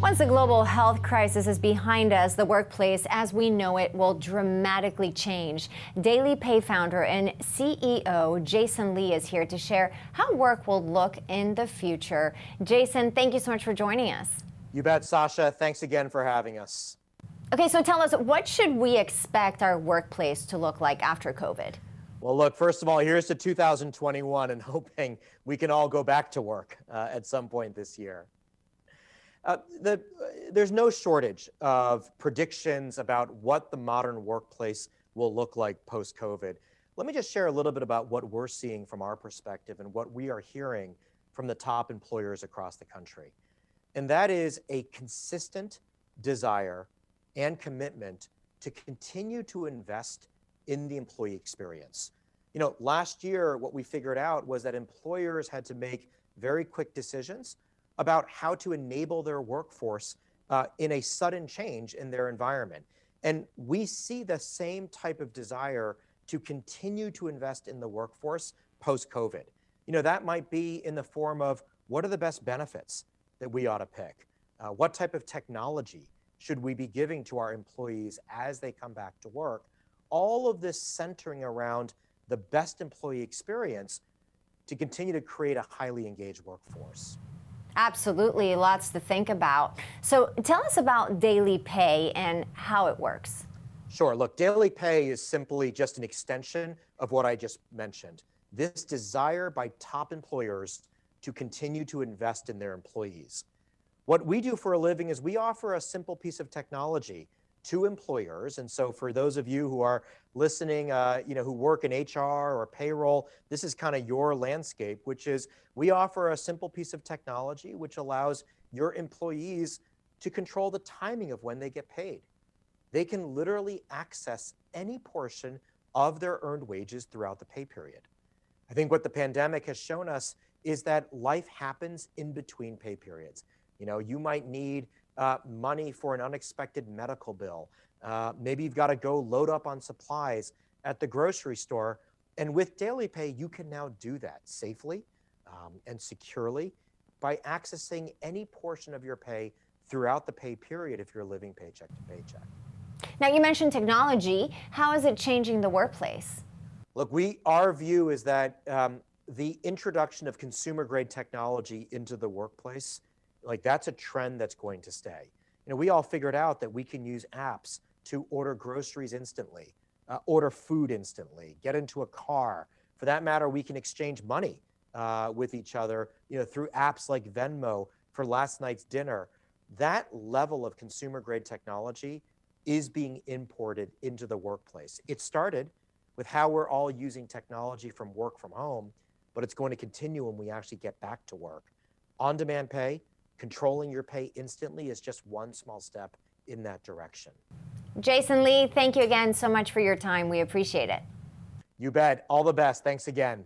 Once the global health crisis is behind us, the workplace as we know it will dramatically change. Daily Pay founder and CEO Jason Lee is here to share how work will look in the future. Jason, thank you so much for joining us. You bet, Sasha. Thanks again for having us. Okay, so tell us, what should we expect our workplace to look like after COVID? Well, look, first of all, here's to 2021 and hoping we can all go back to work at some point this year. There's no shortage of predictions about what the modern workplace will look like post-COVID. Let me just share a little bit about what we're seeing from our perspective and what we are hearing from the top employers across the country. And that is a consistent desire and commitment to continue to invest in the employee experience. You know, last year, what we figured out was that employers had to make very quick decisions about how to enable their workforce in a sudden change in their environment. And we see the same type of desire to continue to invest in the workforce post-COVID. You know, that might be in the form of what are the best benefits that we ought to pick? What type of technology should we be giving to our employees as they come back to work? All of this centering around the best employee experience to continue to create a highly engaged workforce. Absolutely, lots to think about. So tell us about Daily Pay and how it works. Sure, look, Daily Pay is simply just an extension of what I just mentioned. This desire by top employers to continue to invest in their employees. What we do for a living is we offer a simple piece of technology to employers. And so for those of you who are listening, who work in HR or payroll, this is kind of your landscape, which is we offer a simple piece of technology which allows your employees to control the timing of when they get paid. They can literally access any portion of their earned wages throughout the pay period. I think what the pandemic has shown us is that life happens in between pay periods. You know, you might need money for an unexpected medical bill. Maybe you've got to go load up on supplies at the grocery store. And with Daily Pay, you can now do that safely and securely by accessing any portion of your pay throughout the pay period if you're living paycheck to paycheck. Now, you mentioned technology. How is it changing the workplace? Look, our view is that the introduction of consumer-grade technology into the workplace, like that's a trend that's going to stay. You know, we all figured out that we can use apps to order groceries instantly, order food instantly, get into a car. For that matter, we can exchange money with each other, you know, through apps like Venmo for last night's dinner. That level of consumer-grade technology is being imported into the workplace. It started with how we're all using technology from work from home, but it's going to continue when we actually get back to work. On-demand pay, controlling your pay instantly is just one small step in that direction. Jason Lee, thank you again so much for your time. We appreciate it. You bet. All the best. Thanks again.